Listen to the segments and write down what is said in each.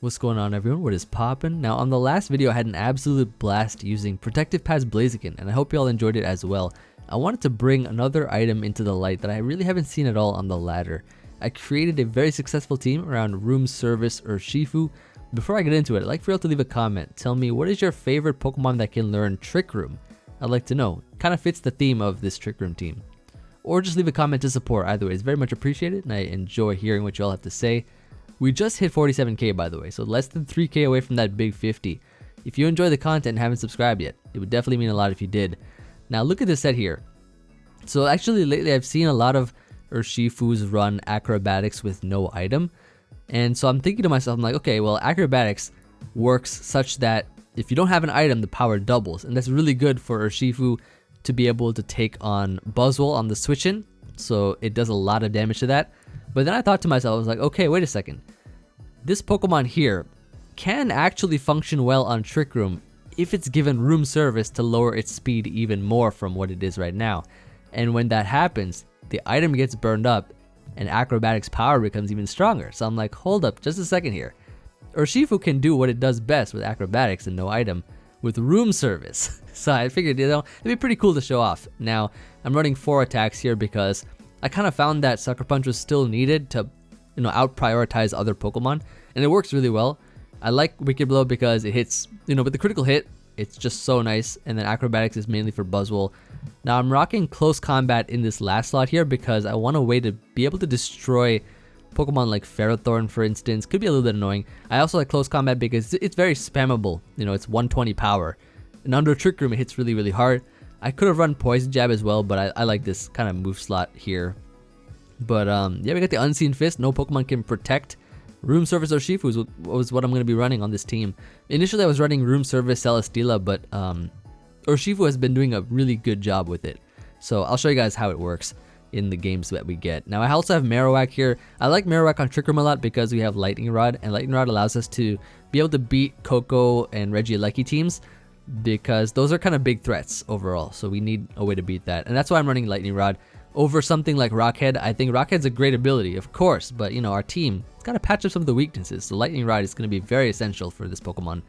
What's going on, everyone? What is poppin'? Now, on the last video, I had an absolute blast using Protective Pass Blaziken, and I hope you all enjoyed it as well. I wanted to bring another item into the light that I really haven't seen at all on the ladder. I created a very successful team around Room Service Urshifu. Before I get into it, I'd like for you all to leave a comment. Tell me, what is your favorite Pokemon that can learn Trick Room? I'd like to know. Kind of fits the theme of this Trick Room team. Or just leave a comment to support. Either way, it's very much appreciated, and I enjoy hearing what you all have to say. We just hit 47k, by the way, so less than 3k away from that big 50. If you enjoy the content and haven't subscribed yet, it would definitely mean a lot if you did. Now look at this set here. So actually lately I've seen a lot of Urshifus run acrobatics with no item. And so I'm thinking to myself, I'm like, okay, well, acrobatics works such that if you don't have an item, the power doubles. And that's really good for Urshifu to be able to take on buzZwole on the switch-in. So it does a lot of damage to that. But then I thought to myself, I was like, okay, wait a second. This Pokemon here can actually function well on Trick Room if it's given room service to lower its speed even more from what it is right now. And when that happens, the item gets burned up and acrobatics power becomes even stronger. So I'm like, hold up just a second here. Urshifu can do what it does best with acrobatics and no item with room service. So I figured, it'd be pretty cool to show off. Now, I'm running 4 attacks here because I kind of found that Sucker Punch was still needed to, out prioritize other Pokemon, and it works really well. I like Wicked Blow because it hits, with the critical hit, it's just so nice, and then Acrobatics is mainly for buzZwole. Now I'm rocking Close Combat in this last slot here because I want a way to be able to destroy Pokemon like Ferrothorn, for instance. Could be a little bit annoying. I also like Close Combat because it's very spammable. It's 120 power, and under Trick Room it hits really, really hard. I could have run Poison Jab as well, but I like this kind of move slot here. But yeah, we got the Unseen Fist. No Pokemon can protect. Room Service Urshifu was what I'm going to be running on this team. Initially, I was running Room Service Celesteela, but Urshifu has been doing a really good job with it. So I'll show you guys how it works in the games that we get. Now, I also have Marowak here. I like Marowak on Trick Room a lot because we have Lightning Rod, and Lightning Rod allows us to be able to beat Koko and Regieleki teams, because those are kind of big threats overall, so we need a way to beat that. And that's why I'm running Lightning Rod over something like Rockhead. I think Rockhead's a great ability, of course, but our team, it's got to patch up some of the weaknesses, so Lightning Rod is going to be very essential for this Pokemon.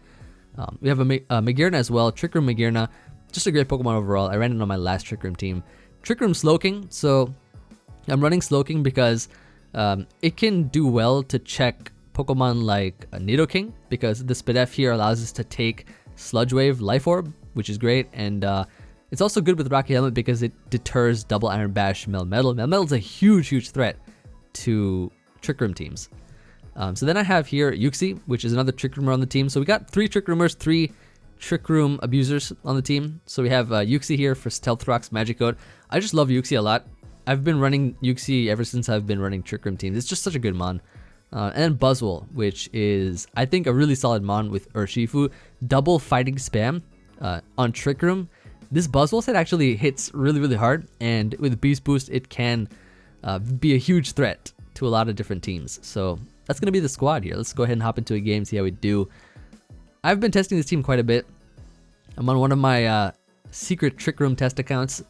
We have a Magearna as well, Trick Room Magearna, just a great Pokemon overall. I ran it on my last Trick Room team. Trick Room Slowking, so I'm running Slowking because it can do well to check Pokemon like Nidoqueen, because the Spadef here allows us to take Sludge Wave Life Orb, which is great, and it's also good with Rocky Helmet because it deters Double Iron Bash Melmetal. Melmetal is a huge, huge threat to Trick Room teams. So then I have here Uxie, which is another Trick Roomer on the team. So we got 3 Trick Roomers, 3 Trick Room abusers on the team. So we have Uxie here for Stealth Rock's Magic Code. I just love Uxie a lot. I've been running Uxie ever since I've been running Trick Room teams. It's just such a good mon. And then buzZwole, which is, I think, a really solid mon with Urshifu. Double fighting spam on Trick Room. This buzZwole set actually hits really, really hard, and with Beast Boost, it can be a huge threat to a lot of different teams. So that's going to be the squad here. Let's go ahead and hop into a game, see how we do. I've been testing this team quite a bit. I'm on one of my secret Trick Room test accounts,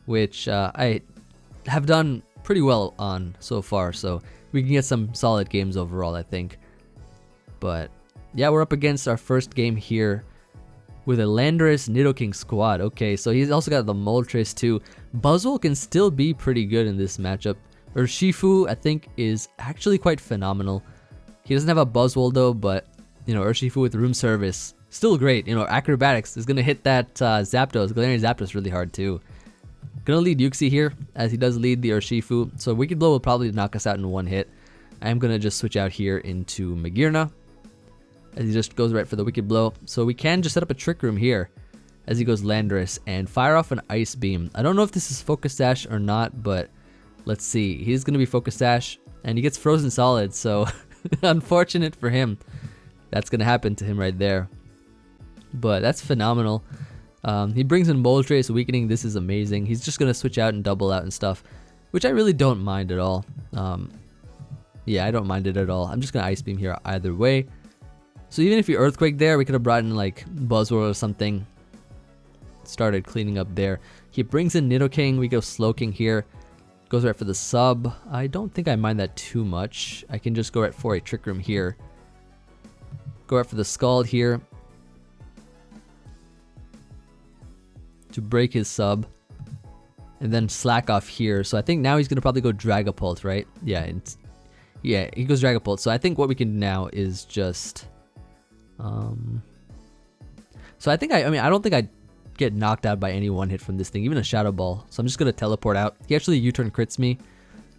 which I have done pretty well on so far, so we can get some solid games overall, I think. But yeah, we're up against our first game here with a Landorus Nidoqueen squad. Okay, so he's also got the Moltres too. buzZwole can still be pretty good in this matchup. Urshifu, I think, is actually quite phenomenal. He doesn't have a buzZwole though, but Urshifu with room service, still great. Acrobatics is gonna hit that Zapdos, Galarian Zapdos, really hard too. Gonna lead Uxie here, as he does lead the Urshifu, so Wicked Blow will probably knock us out in one hit. I'm gonna just switch out here into Magearna, as he just goes right for the Wicked Blow. So we can just set up a Trick Room here, as he goes Landorus, and fire off an Ice Beam. I don't know if this is Focus Sash or not, but let's see. He's gonna be Focus Sash, and he gets Frozen Solid, so unfortunate for him. That's gonna happen to him right there. But that's phenomenal. He brings in Moltres, weakening. This is amazing. He's just gonna switch out and double out and stuff, which I really don't mind at all. Yeah, I don't mind it at all. I'm just gonna Ice Beam here either way. So even if you Earthquake there, we could have brought in like buzZwole or something. Started cleaning up there. He brings in Nidoqueen. We go Slowking here. Goes right for the sub. I don't think I mind that too much. I can just go right for a Trick Room here. go out for the Scald here to break his sub. And then slack off here. So I think now he's going to probably go Dragapult, right? Yeah, yeah, he goes Dragapult. So I think what we can do now is just... So I think, I mean, I don't think I'd get knocked out by any one hit from this thing, even a Shadow Ball. So I'm just going to teleport out. He actually U-turn crits me,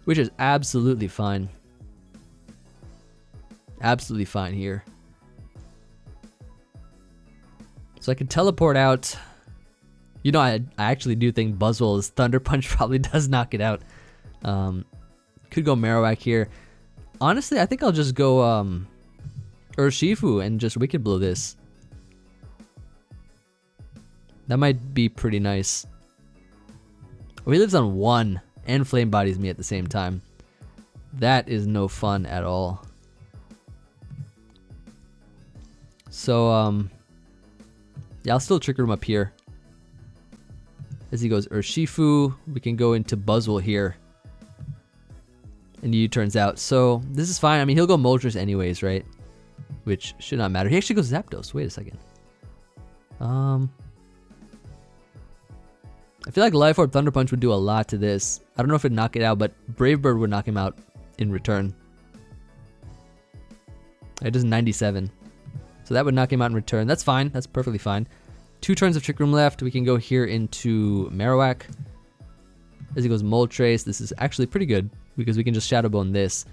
which is absolutely fine. Absolutely fine here. So I can teleport out. You know, I actually do think buzZwole's Thunder Punch probably does knock it out. Could go Marowak here. Honestly, I think I'll just go Urshifu and just Wicked Blow this. That might be pretty nice. Oh, he lives on 1 and Flame Bodies me at the same time. That is no fun at all. So, yeah, I'll still Trick Room up here. As he goes Urshifu, we can go into buzZwole here. And he turns out. So this is fine. I mean, he'll go Moltres anyways, right? Which should not matter. He actually goes Zapdos. Wait a second. I feel like Life Orb Thunder Punch would do a lot to this. I don't know if it'd knock it out, but Brave Bird would knock him out in return. It does 97. So that would knock him out in return. That's fine. That's perfectly fine. 2 turns of Trick Room left. We can go here into Marowak. As he goes Moltres, this is actually pretty good because we can just Shadow Bone this.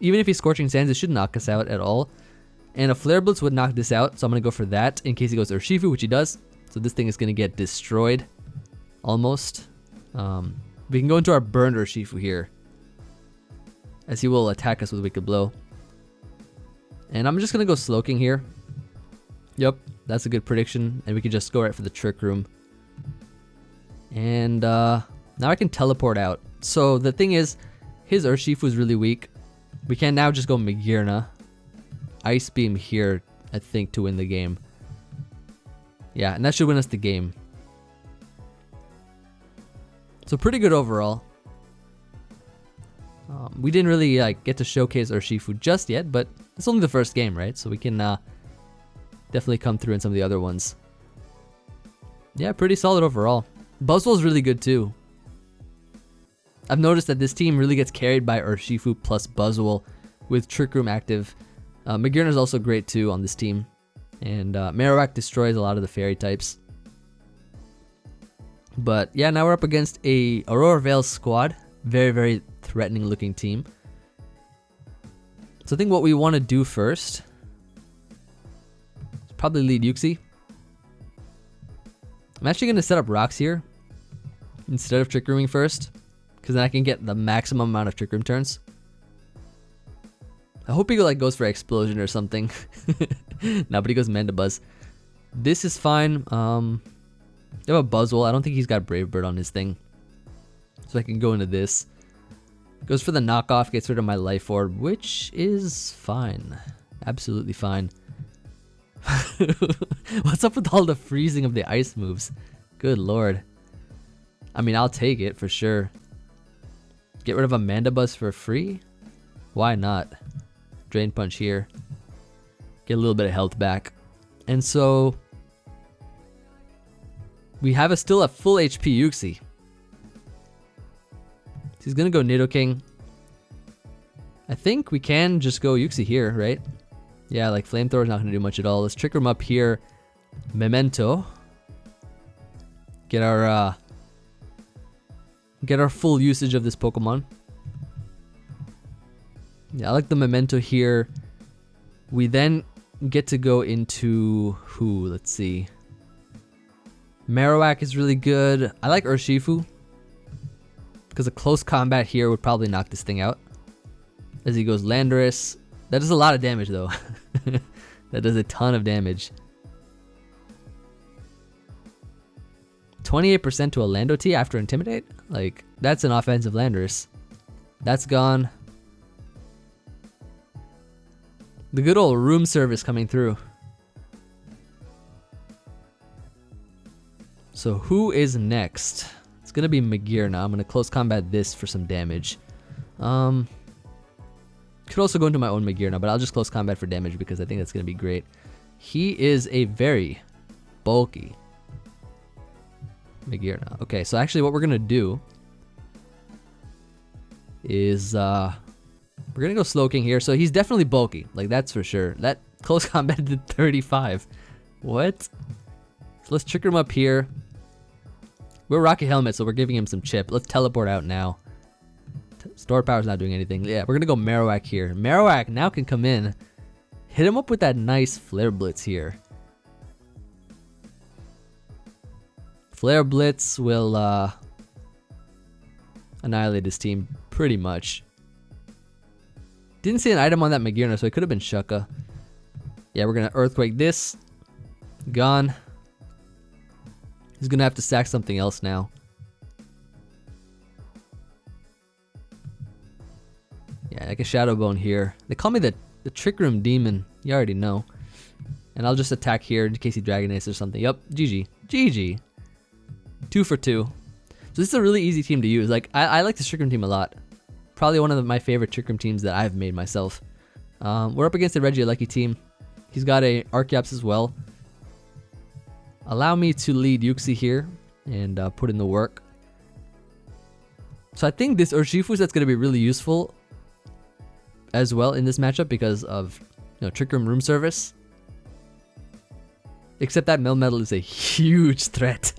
Even if he's Scorching Sands, it should knock us out at all. And a Flare Blitz would knock this out, so I'm going to go for that in case he goes Urshifu, which he does. So this thing is going to get destroyed. Almost. We can go into our burned Urshifu here, as he will attack us with Wicked Blow. And I'm just going to go Slowking here. Yep, that's a good prediction. And we can just go right for the Trick Room. And now I can teleport out. So the thing is, his Urshifu is really weak. We can now just go Magearna. Ice Beam here, I think, to win the game. Yeah, and that should win us the game. So pretty good overall. We didn't really get to showcase Urshifu just yet, but it's only the first game, right? So we can definitely come through in some of the other ones. Yeah, pretty solid overall. buzZwole's really good too. I've noticed that this team really gets carried by Urshifu plus buzZwole with Trick Room active. Magearna is also great too on this team. And Marowak destroys a lot of the fairy types. But yeah, now we're up against a Aurora Veil squad. Very, very threatening looking team. So I think what we want to do first is probably lead Uxie. I'm actually going to set up rocks here instead of Trick Rooming first, because then I can get the maximum amount of Trick Room turns. I hope he goes for Explosion or something. No, but he goes Mandibuzz. This is fine. I have a buzZwole. I don't think he's got Brave Bird on his thing. So I can go into this. Goes for the knockoff, gets rid of my Life Orb, which is fine. Absolutely fine. What's up with all the freezing of the ice moves? Good lord. I mean, I'll take it for sure. Get rid of a Mandibuzz for free? Why not? Drain Punch here. Get a little bit of health back. And so we have still a full HP Uxie. He's gonna go Nidoking. I think we can just go Uxie here, right? Yeah, like Flamethrower's not gonna do much at all. Let's Trick Room up here. Memento. Get our full usage of this Pokemon. Yeah, I like the Memento here. We then get to go into who? Let's see. Marowak is really good. I like Urshifu, because a close combat here would probably knock this thing out. As he goes Landorus. That does a lot of damage though. That does a ton of damage. 28% to a Lando T after Intimidate? Like, that's an offensive Landorus. That's gone. The good old Room Service coming through. So who is next? It's gonna be Magearna. I'm gonna close combat this for some damage. Could also go into my own Magearna, but I'll just close combat for damage because I think that's going to be great. He is a very bulky Magearna. Okay, so actually what we're going to do is we're going to go Slowking here. So he's definitely bulky, like that's for sure. That close combat did 35. What? So let's trigger him up here. We're Rocket Helmet, so we're giving him some chip. Let's teleport out now. Store Power's not doing anything. Yeah, we're going to go Marowak here. Marowak now can come in. Hit him up with that nice Flare Blitz here. Flare Blitz will annihilate his team pretty much. Didn't see an item on that Magearna, so it could have been Shucka. Yeah, we're going to Earthquake this. Gone. He's going to have to sack something else now. Yeah, like a Shadow Bone here. They call me the Trick Room Demon. You already know. And I'll just attack here in case he Dragon Ace or something. Yup, GG. GG. 2 for 2. So this is a really easy team to use. Like, I like this Trick Room team a lot. Probably one of my favorite Trick Room teams that I've made myself. We're up against the Regieleki team. He's got a Archeops as well. Allow me to lead Uxie here and put in the work. So I think this Urshifu that's going to be really useful as well in this matchup because of, you know, Trick Room Service. Except that Melmetal is a huge threat.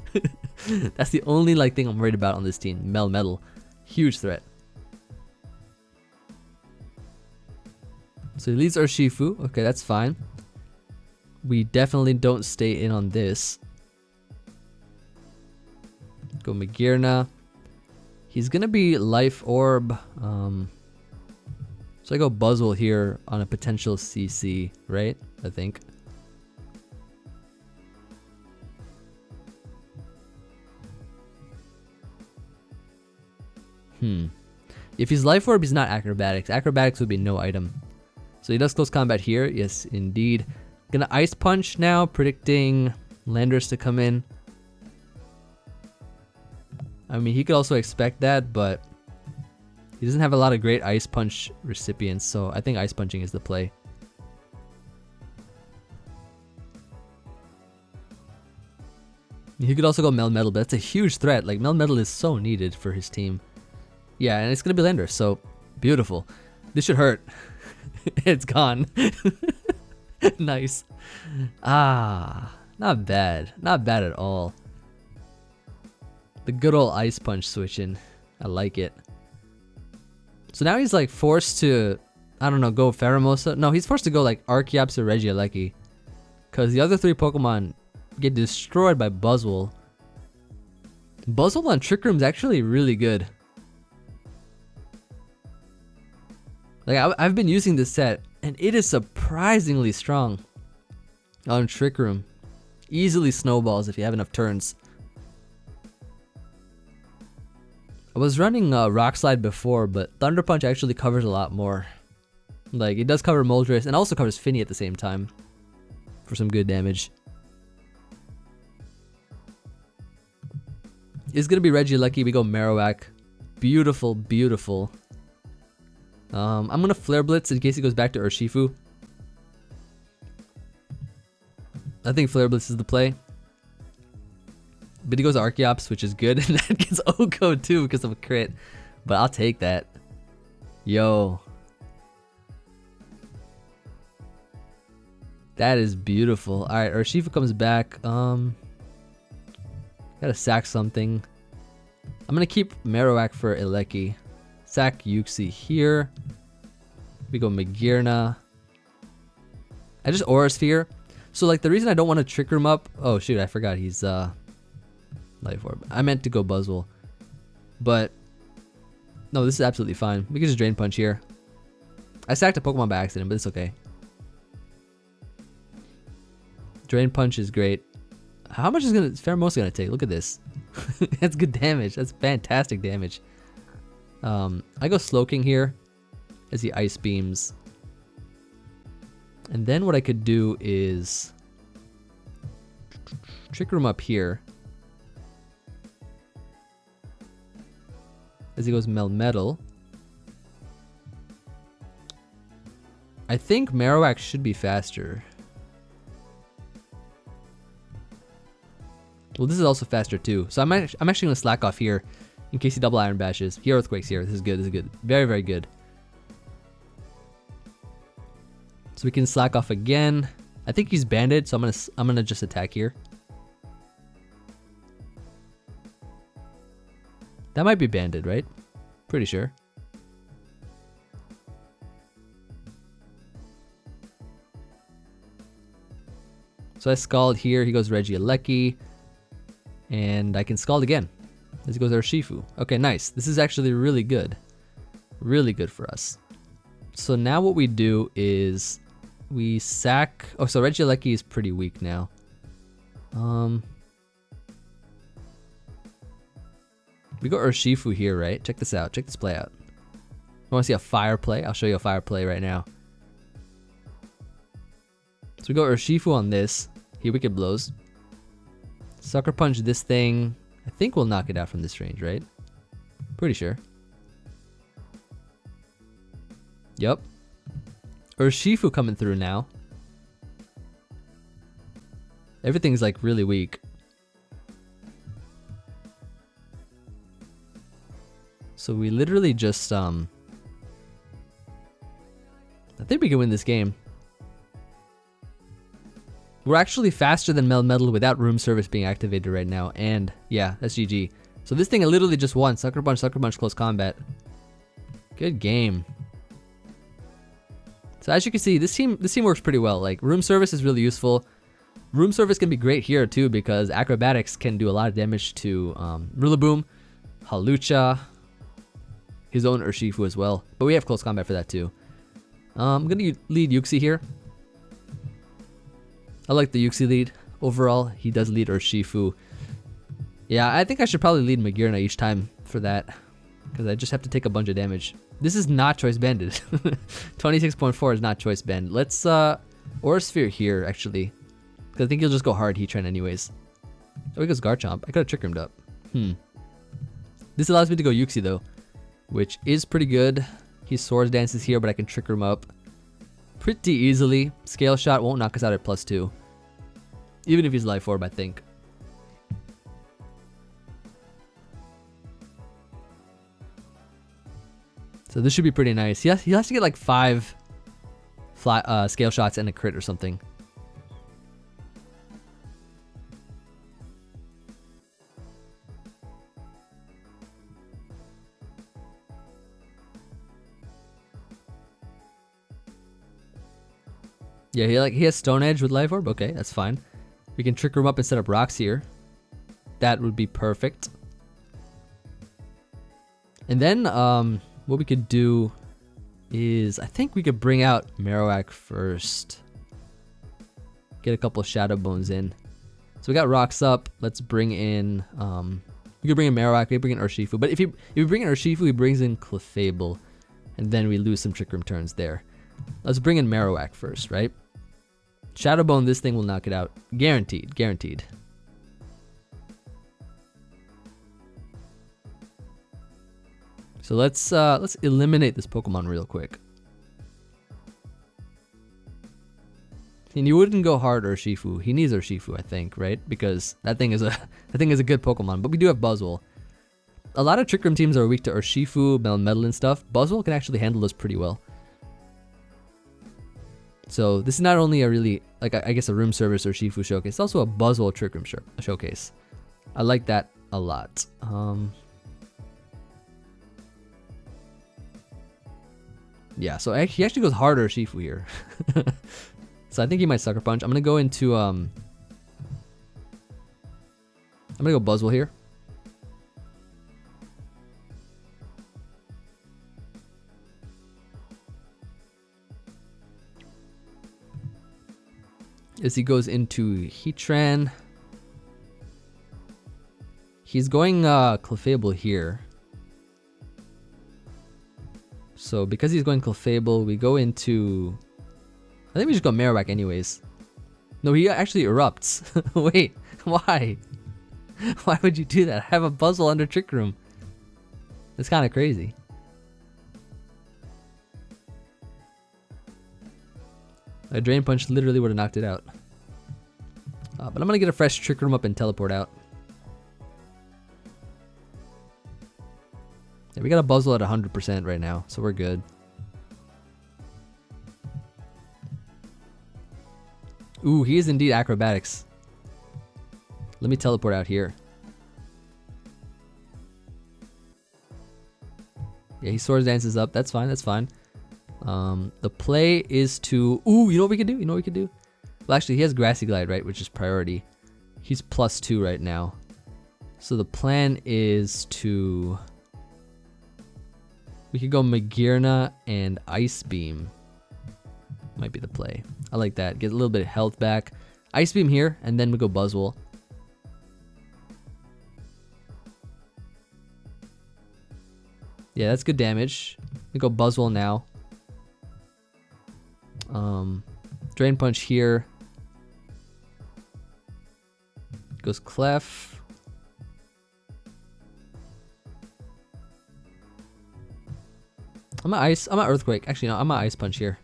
That's the only like thing I'm worried about on this team. Melmetal, huge threat. So he leads Urshifu. Okay, that's fine. We definitely don't stay in on this. Go Magearna. He's gonna be Life Orb. So I go buzZwole here on a potential CC, right? I think. If he's Life Orb, he's not Acrobatics. Acrobatics would be no item. So he does close combat here. Yes, indeed. Gonna Ice Punch now, predicting Landorus to come in. I mean, he could also expect that, but he doesn't have a lot of great Ice Punch recipients, so I think Ice Punching is the play. He could also go Melmetal, but that's a huge threat. Like, Melmetal is so needed for his team. Yeah, and it's gonna be Landorus, so beautiful. This should hurt. It's gone. Nice. Ah, not bad. Not bad at all. The good old Ice Punch switching. I like it. So now he's like forced to, I don't know, go Pheromosa. No, he's forced to go like Archeops or Regieleki. Because the other 3 Pokemon get destroyed by buzZwole. buzZwole on Trick Room is actually really good. Like, I've been using this set, and it is surprisingly strong on Trick Room. Easily snowballs if you have enough turns. I was running Rock Slide before, but Thunder Punch actually covers a lot more. Like, it does cover Moltres, and also covers Finny at the same time. For some good damage. It's gonna be Regieleki, we go Marowak. Beautiful, beautiful. I'm gonna Flare Blitz in case he goes back to Urshifu. I think Flare Blitz is the play. But he goes Archeops, which is good, and that gets Oko too because of a crit. But I'll take that. Yo. That is beautiful. Alright, Urshifu comes back. Gotta sack something. I'm gonna keep Marowak for Eleki. Sack Uxie here. We go Magearna. I just Aura Sphere. So like the reason I don't want to Trick Room up. Oh shoot, I forgot he's Life Orb. I meant to go buzZwole. But no, this is absolutely fine. We can just Drain Punch here. I sacked a Pokemon by accident, but it's okay. Drain Punch is great. How much is Pheromosa gonna take? Look at this. That's good damage. That's fantastic damage. I go Slowking here as he Ice Beams. And then what I could do is Trick Room up here as he goes Melmetal. I think Marowak should be faster. Well, this is also faster too. So I'm actually gonna slack off here in case he double Iron Bashes. He Earthquakes here. This is good. This is good. Very, very good. So we can slack off again. I think he's banded, so I'm gonna just attack here. That might be banded, right? Pretty sure. So I Scald here. He goes Regieleki. And I can Scald again. As he goes Urshifu. Okay, nice. This is actually really good. Really good for us. So now what we do is we sack... Oh, so Regieleki is pretty weak now. We go Urshifu here, right? Check this out. Check this play out. You want to see a fire play? I'll show you a fire play right now. So we go Urshifu on this. He Wicked Blows. Sucker Punch this thing. I think we'll knock it out from this range, right? Pretty sure. Yup. Urshifu coming through now. Everything's like really weak. So we literally just I think we can win this game. We're actually faster than Melmetal without Room Service being activated right now, and yeah, that's GG. So this thing literally just won. Sucker Punch, close combat. Good game. So as you can see, this team works pretty well. Like, Room Service is really useful. Room Service can be great here too because Acrobatics can do a lot of damage to Rillaboom, Hawlucha, his own Urshifu as well. But we have close combat for that too. I'm gonna lead Uxie here. I like the Uxie lead. Overall, he does lead Urshifu. Yeah, I think I should probably lead Magearna each time for that. Because I just have to take a bunch of damage. This is not choice banded. 26.4 is not choice band. Let's Aura Sphere here, actually. Because I think he'll just go hard Heatran anyways. Oh, he goes Garchomp. I could have Trick Roomed up. This allows me to go Uxie though, which is pretty good. He Swords Dances here, but I can Trick Room up pretty easily. Scale Shot won't knock us out at +2. Even if he's Life Orb, I think. So this should be pretty nice. He has to get like 5 Scale Shots and a crit or something. Yeah, he has Stone Edge with Life Orb. Okay, that's fine. We can Trick Room up and set up rocks here. That would be perfect. And then what we could do is, I think we could bring out Marowak first. Get a couple of Shadow Bones in. So we got rocks up. Let's bring in we could bring in Marowak, we could bring in Urshifu. But if we bring in Urshifu, he brings in Clefable. And then we lose some Trick Room turns there. Let's bring in Marowak first, right? Shadow Bone, this thing will knock it out. Guaranteed, guaranteed. So let's eliminate this Pokemon real quick. And you wouldn't go hard Urshifu. He needs Urshifu, I think, right? Because that thing is a good Pokemon. But we do have buzZwole. A lot of Trick Room teams are weak to Urshifu, Melmetal, and stuff. buzZwole can actually handle those pretty well. So this is not only a really, like, I guess a Room Service Urshifu showcase, it's also a buzZwole Trick Room showcase. I like that a lot. Yeah, so he actually goes hard Urshifu here. So I think he might Sucker Punch. I'm gonna go into I'm gonna go buzZwole here. As he goes into Heatran. He's going Clefable here. So because he's going Clefable, we go into... I think we just go Marowak anyways. No, he actually erupts. Wait, why? Why would you do that? I have a buzZwole under Trick Room. It's kind of crazy. A Drain Punch literally would have knocked it out. But I'm gonna get a fresh Trick Room up and teleport out. Yeah, we got a buzZwole at 100% right now, so we're good. Ooh, he is indeed acrobatics. Let me teleport out here. Yeah, he Swords Dances up. That's fine, that's fine. The play is to... Ooh, you know what we could do? You know what we could do? Well, actually, he has Grassy Glide, right? Which is priority. He's +2 right now. So the plan is to... We could go Magearna and Ice Beam. Might be the play. I like that. Get a little bit of health back. Ice Beam here, and then we go buzZwole. Yeah, that's good damage. We go buzZwole now. Drain Punch here. Goes Clef. I'm an Earthquake. Actually, no, I'm an Ice Punch here.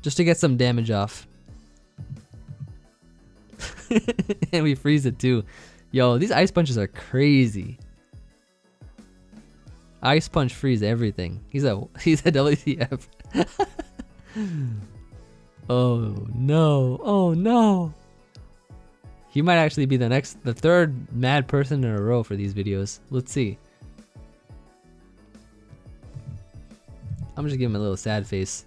Just to get some damage off. And we freeze it too. Yo, these Ice Punches are crazy. Ice Punch freeze everything. He's a WTF. Oh no. Oh no. He might actually be the third mad person in a row for these videos. Let's see. I'm just giving him a little sad face.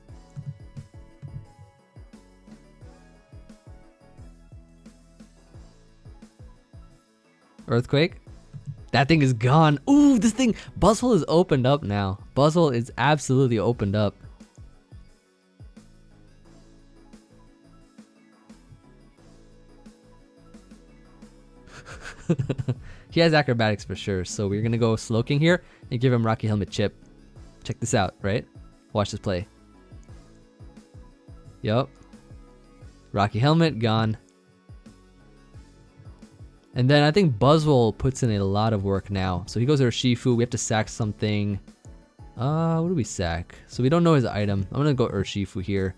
Earthquake. That thing is gone. Ooh, this thing. buzZwole is opened up now. buzZwole is absolutely opened up. He has acrobatics for sure. So we're going to go Slowking here and give him Rocky Helmet Chip. Check this out, right? Watch this play. Yup. Rocky Helmet, gone. And then I think buzZwole puts in a lot of work now. So he goes to Urshifu. We have to sack something. What do we sack? So we don't know his item. I'm going to go Urshifu here.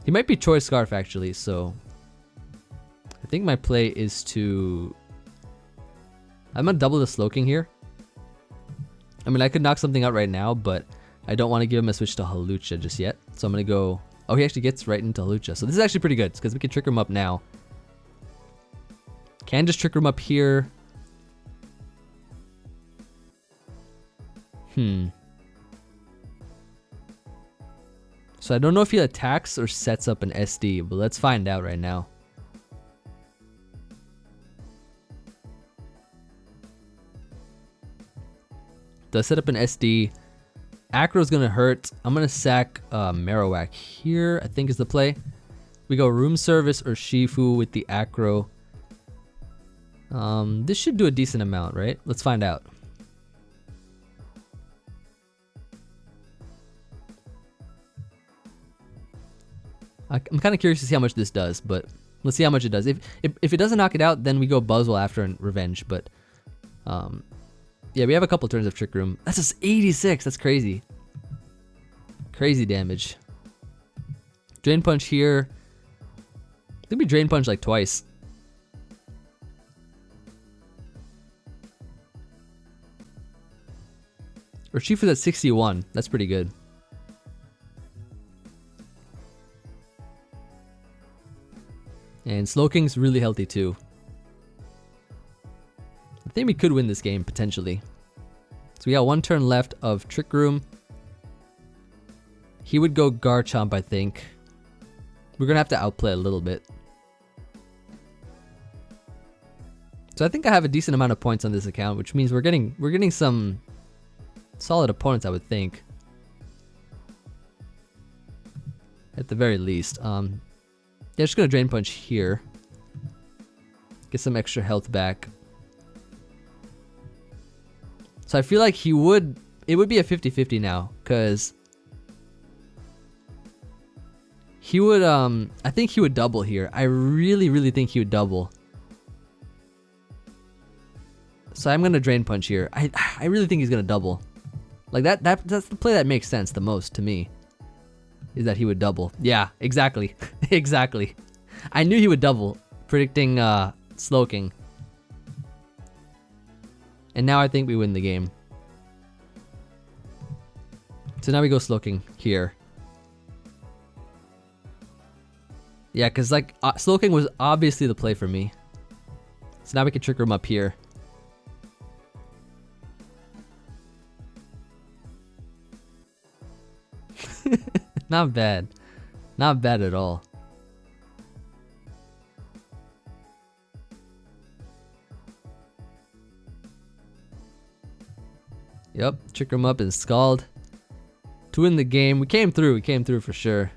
He might be Choice Scarf actually. So I think my play is to... I'm going to double the Slowking here. I mean, I could knock something out right now, but I don't want to give him a switch to Hawlucha just yet. So I'm going to go... Oh, he actually gets right into Hawlucha. So this is actually pretty good because we can trick him up now. Can just Trick Room up here. So I don't know if he attacks or sets up an SD, but let's find out right now. Does set up an SD. Acro's gonna hurt. I'm gonna sack Marowak here, I think is the play. We go Room Service Urshifu with the Acro. This should do a decent amount, right? Let's find out. I'm kind of curious to see how much this does, but let's see how much it does. If it doesn't knock it out, then we go buzZwole after and Revenge, but yeah, we have a couple turns of Trick Room. That's just 86, that's crazy. Crazy damage. Drain Punch here. I think we Drain Punch like twice. Urshifu's at 61. That's pretty good. And Slowking's really healthy too. I think we could win this game potentially. So we got one turn left of Trick Room. He would go Garchomp, I think. We're gonna have to outplay a little bit. So I think I have a decent amount of points on this account, which means we're getting some solid opponents, I would think. At the very least. Yeah, just gonna Drain Punch here. Get some extra health back. So I feel like it would be a 50-50 now, because he would, I think he would double here. I really think he would double. So I'm gonna Drain Punch here. I really think he's gonna double. Like that's the play that makes sense the most to me. Is that he would double. Yeah, exactly. Exactly. I knew he would double, predicting Slowking. And now I think we win the game. So now we go Slowking here. Yeah, because like Slowking was obviously the play for me. So now we can Trick Room up here. Not bad. Not bad at all. Yep, Trick Room up and Scald. To win the game. We came through for sure.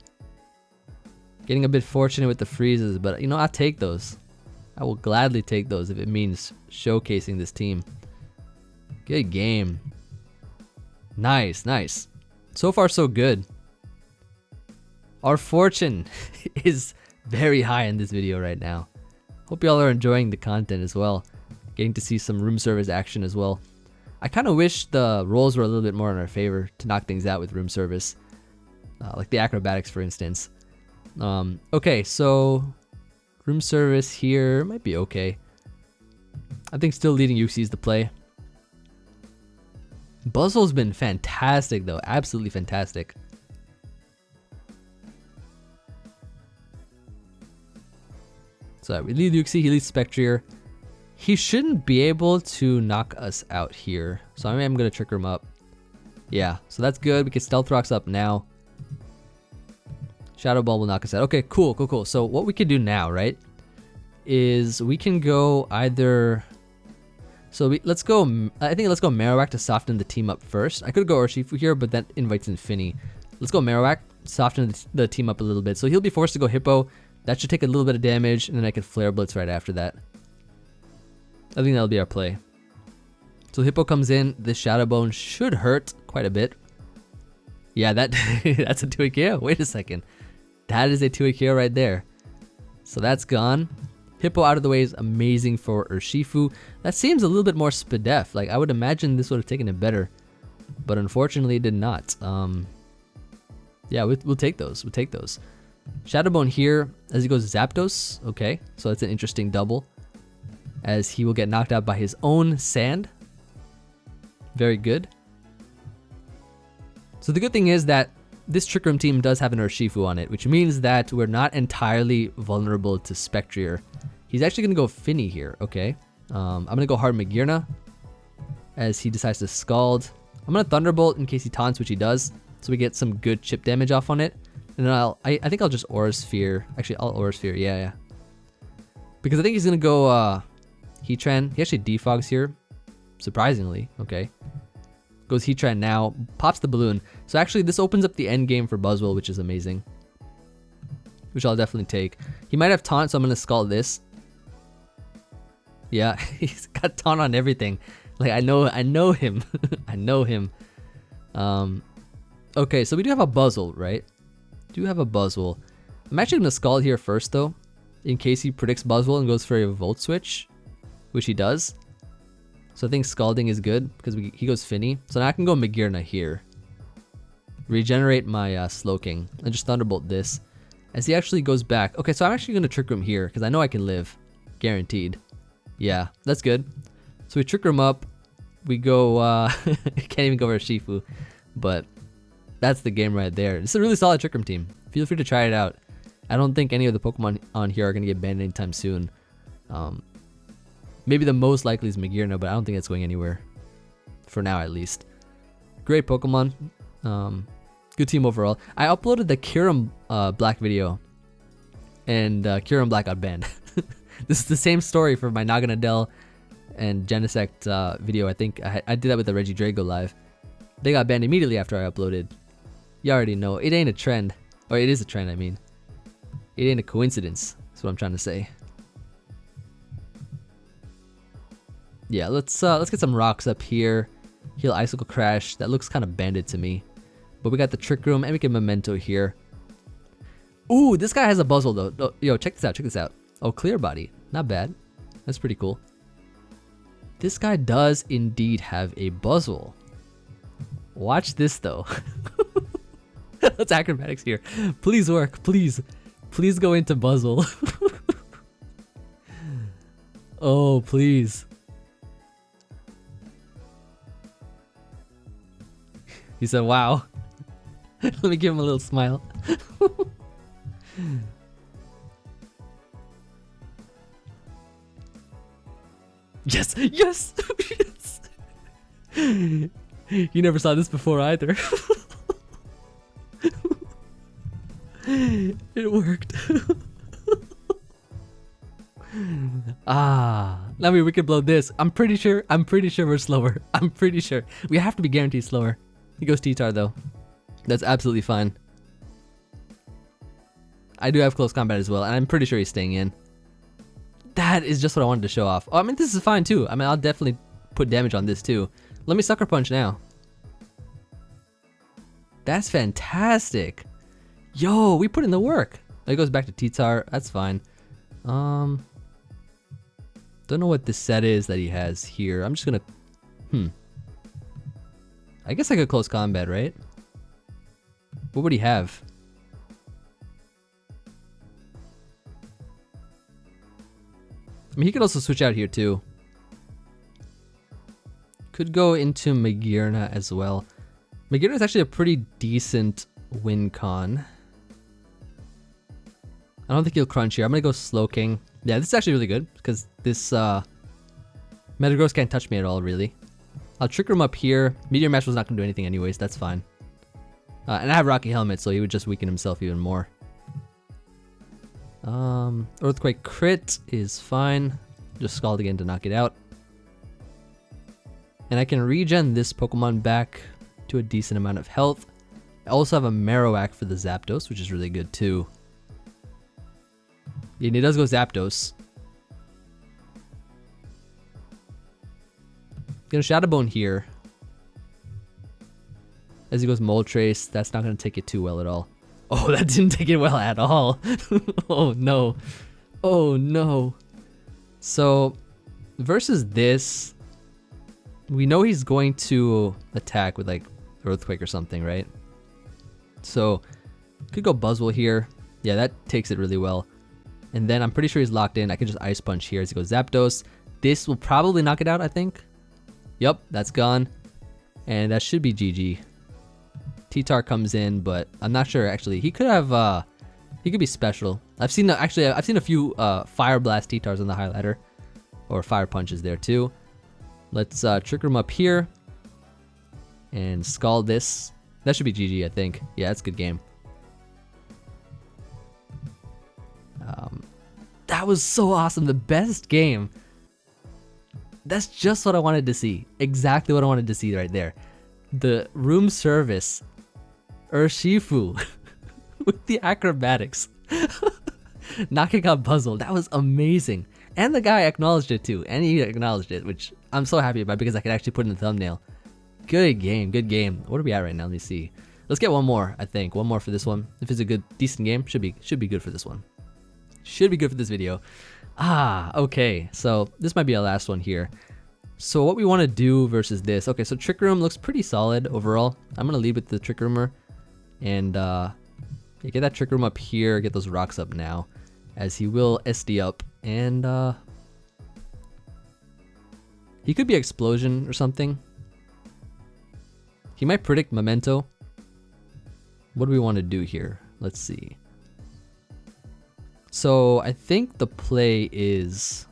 Getting a bit fortunate with the freezes, but you know, I'll take those. I will gladly take those if it means showcasing this team. Good game. Nice, nice. So far so good. Our fortune is very high in this video right now. Hope y'all are enjoying the content as well. Getting to see some room service action as well. I kind of wish the rolls were a little bit more in our favor to knock things out with room service. Like the acrobatics, for instance. Okay, so room service here might be okay. I think still leading Uxie is the play. buzZwole's been fantastic though, absolutely fantastic. So we lead Uxie, he leads Spectrier. He shouldn't be able to knock us out here. So I am going to Trick Room up. Yeah, so that's good. We can Stealth Rocks up now. Shadow Ball will knock us out. Okay, cool, cool, cool. So what we can do now, right, is we can go either... So let's go, I think let's go Marowak to soften the team up first. I could go Urshifu here, but that invites Infinity. Let's go Marowak, soften the team up a little bit. So he'll be forced to go Hippo. That should take a little bit of damage, and then I can Flare Blitz right after that. I think that'll be our play. So Hippo comes in. This Shadow Bone should hurt quite a bit. Yeah, that's a 2-hit KO. Wait a second. That is a 2-hit KO right there. So that's gone. Hippo out of the way is amazing for Urshifu. That seems a little bit more Spadef. Like, I would imagine this would have taken it better. But unfortunately, it did not. Yeah, we'll take those. We'll take those. Shadow Bone here as he goes Zapdos. Okay, so that's an interesting double. As he will get knocked out by his own sand. Very good. So the good thing is that this Trick Room team does have an Urshifu on it, which means that we're not entirely vulnerable to Spectrier. He's actually going to go Finny here, okay? I'm going to go hard Magearna as he decides to Scald. I'm going to Thunderbolt in case he taunts, which he does, so we get some good chip damage off on it. And then I think I'll just Aura Sphere. Actually, I'll Aura Sphere, yeah. Because I think he's going to go Heatran. He actually defogs here, surprisingly, okay? Goes Heatran now, pops the balloon. So actually this opens up the end game for buzZwole, which is amazing. Which I'll definitely take. He might have taunt, so I'm going to Scald this. Yeah, he's got taunt on everything. Like, I know him. I know him. Okay, so we do have a buzZwole, right? Do have a buzZwole. I'm actually going to Scald here first, though. In case he predicts buzZwole and goes for a Volt Switch. Which he does. So I think Scalding is good because he goes Finny. So now I can go Magearna here. Regenerate my Slowking. And just Thunderbolt this. As he actually goes back. Okay, so I'm actually going to Trick Room here because I know I can live. Guaranteed. Yeah, that's good. So we Trick Room up. We go... can't even go for Urshifu. But that's the game right there. It's a really solid Trick Room team. Feel free to try it out. I don't think any of the Pokemon on here are going to get banned anytime soon. Maybe the most likely is Magearna, but I don't think it's going anywhere. For now, at least. Great Pokemon. Good team overall. I uploaded the Kyurem Black video. And Kyurem Black got banned. This is the same story for my Naganadel and Genesect video. I think I did that with the Regieleki live. They got banned immediately after I uploaded. You already know. It ain't a trend. Or it is a trend, I mean. It ain't a coincidence. That's what I'm trying to say. Yeah, let's get some rocks up here. Heal Icicle Crash. That looks kind of banded to me. But we got the Trick Room and we get Memento here. Ooh, this guy has a buzZwole though. Yo, check this out, check this out. Oh, Clear Body. Not bad. That's pretty cool. This guy does indeed have a buzZwole. Watch this though. Let's acrobatics here. Please work, please. Please go into buzZwole. Oh, please. He said, wow. Let me give him a little smile. Yes, yes, yes. You never saw this before either. It worked. I mean, we could blow this. I'm pretty sure we're slower. I'm pretty sure. We have to be guaranteed slower. He goes T-Tar though. That's absolutely fine. I do have close combat as well, and I'm pretty sure he's staying in. That is just what I wanted to show off. Oh, I mean, this is fine too. I mean, I'll definitely put damage on this too. Let me Sucker Punch now. That's fantastic. Yo, we put in the work. It goes back to T-Tar. That's fine. Don't know what this set is that he has here. I'm just gonna... I guess I could close combat, right? What would he have? I mean, he could also switch out here too. Could go into Magearna as well. Magearna is actually a pretty decent win con. I don't think he'll crunch here. I'm gonna go Slowking. Yeah, this is actually really good because this Metagross can't touch me at all, really. I'll Trick Room up here. Meteor Mash was not gonna do anything anyways. That's fine. And I have Rocky Helmet, so he would just weaken himself even more. Earthquake crit is fine. Just Scald again to knock it out. And I can regen this Pokemon back to a decent amount of health. I also have a Marowak for the Zapdos, which is really good too. And he does go Zapdos. Gonna Shadow Bone here. As he goes Moltres, that's not gonna take it too well at all. Oh, that didn't take it well at all. Oh no. Oh no. So, versus this, we know he's going to attack with like Earthquake or something, right? So, could go buzZwole here. Yeah, that takes it really well. And then I'm pretty sure he's locked in. I can just Ice Punch here as he goes Zapdos. This will probably knock it out, I think. Yep, that's gone. And that should be GG. T-Tar comes in, but I'm not sure actually. He could have, he could be special. I've seen a few Fire Blast T-Tars on the highlighter. Or Fire Punches there too. Let's Trick Room up here. And Scald this. That should be GG, I think. Yeah, that's a good game. That was so awesome. The best game. That's just what I wanted to see. Exactly what I wanted to see right there. The Room Service Urshifu with the acrobatics. Knocking out buzZwole. That was amazing. And the guy acknowledged it too. And he acknowledged it, which I'm so happy about because I could actually put in the thumbnail. Good game, good game. What are we at right now? Let me see. Let's get one more, I think. One more for this one. If it's a good, decent game, should be good for this one. Should be good for this video. Okay. So this might be our last one here. So what we want to do versus this. Okay, so Trick Room looks pretty solid overall. I'm going to lead with the Trick Roomer. And get that Trick Room up here. Get those rocks up now. As he will SD up. And he could be Explosion or something. He might predict Memento. What do we want to do here? Let's see. So I think the play is...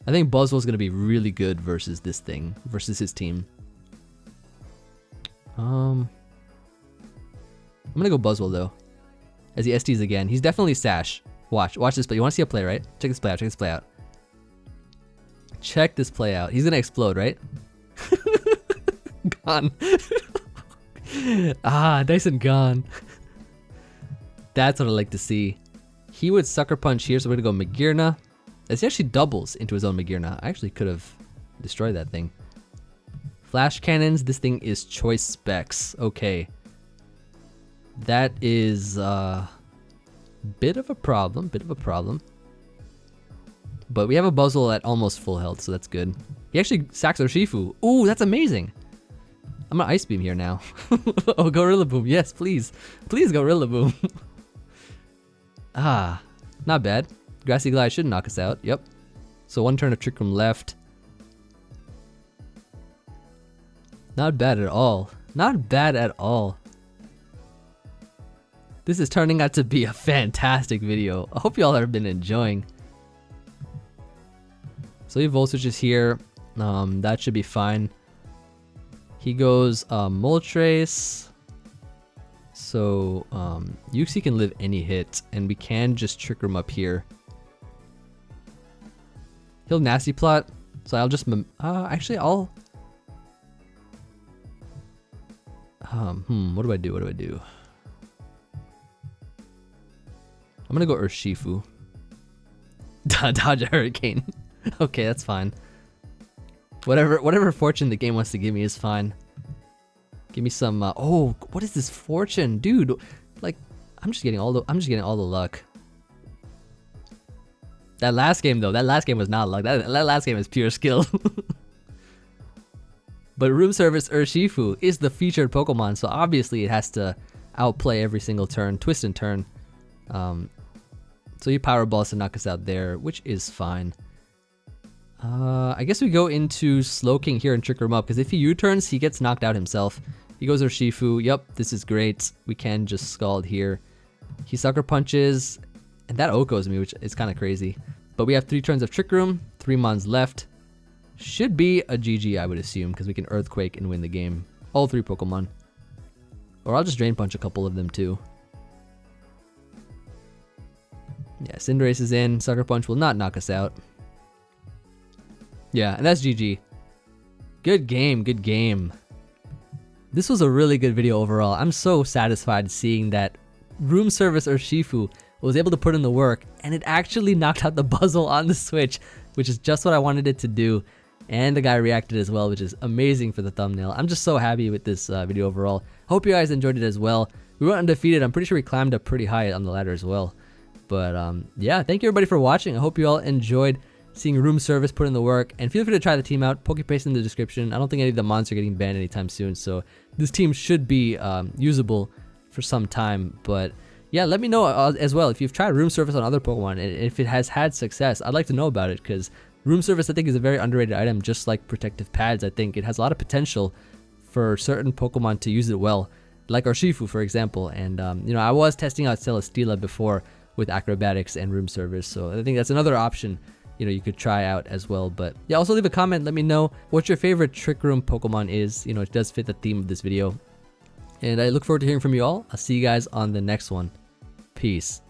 I think buzZwole's going to be really good versus this thing. Versus his team. I'm going to go buzZwole though. As he SDs again. He's definitely Sash. Watch this play. You want to see a play, right? Check this play out. Check this play out. Check this play out. He's going to explode, right? Gone. Nice and gone. That's what I like to see. He would Sucker Punch here, so we're gonna go Magearna. As he actually doubles into his own Magearna. I actually could have destroyed that thing. Flash Cannons, this thing is Choice Specs. Okay. That is bit of a problem, But we have a buzZwole at almost full health, so that's good. He actually sacks Urshifu. Ooh, that's amazing. I'm gonna Ice Beam here now. Oh, Gorilla Boom. Yes, please. Please, Gorilla Boom. Ah, not bad. Grassy Glide should knock us out. Yep. So 1 turn of Trick Room left. Not bad at all. Not bad at all. This is turning out to be a fantastic video. I hope y'all have been enjoying. So he Volt Switches here. That should be fine. He goes Moltres. So Uxie can live any hit, and we can just Trick Room up here. He'll Nasty Plot, so I'll just actually I'll what do I do? What do I do? I'm gonna go Urshifu. Dodge a Hurricane. Okay, that's fine. Whatever fortune the game wants to give me is fine. Give me some. Oh, what is this fortune, dude? Like, I'm just getting all the luck. That last game though, that last game was not luck. That last game is pure skill. But Room Service Urshifu is the featured Pokemon, so obviously it has to outplay every single turn, twist and turn. So he Power Balls to knock us out there, which is fine. I guess we go into Slowking here and Trick Room up, because if he U-turns, he gets knocked out himself. He goes Urshifu. Yep, this is great. We can just Scald here. He Sucker Punches, and that Okos me, which is kind of crazy. But we have 3 turns of Trick Room, 3 Mons left. Should be a GG, I would assume, because we can Earthquake and win the game. All 3 Pokemon. Or I'll just Drain Punch a couple of them too. Yeah, Cinderace is in. Sucker Punch will not knock us out. Yeah, and that's GG. Good game, good game. This was a really good video overall. I'm so satisfied seeing that Room Service Urshifu was able to put in the work, and it actually knocked out the buzZwole on the Switch, which is just what I wanted it to do. And the guy reacted as well, which is amazing for the thumbnail. I'm just so happy with this video overall. Hope you guys enjoyed it as well. We went undefeated. I'm pretty sure we climbed up pretty high on the ladder as well. But yeah, thank you everybody for watching. I hope you all enjoyed seeing Room Service put in the work. And feel free to try the team out. Pokepaste in the description. I don't think any of the mons are getting banned anytime soon, so this team should be usable for some time. But yeah, let me know as well if you've tried Room Service on other Pokemon, and if it has had success. I'd like to know about it, because Room Service, I think, is a very underrated item, just like Protective Pads. I think it has a lot of potential for certain Pokemon to use it well, like Urshifu, for example. And you know, I was testing out Celesteela before with Acrobatics and Room Service, so I think that's another option, you know, you could try out as well. But yeah, also leave a comment, let me know what your favorite Trick Room Pokemon is. You know, it does fit the theme of this video. And I look forward to hearing from you all. I'll see you guys on the next one. Peace.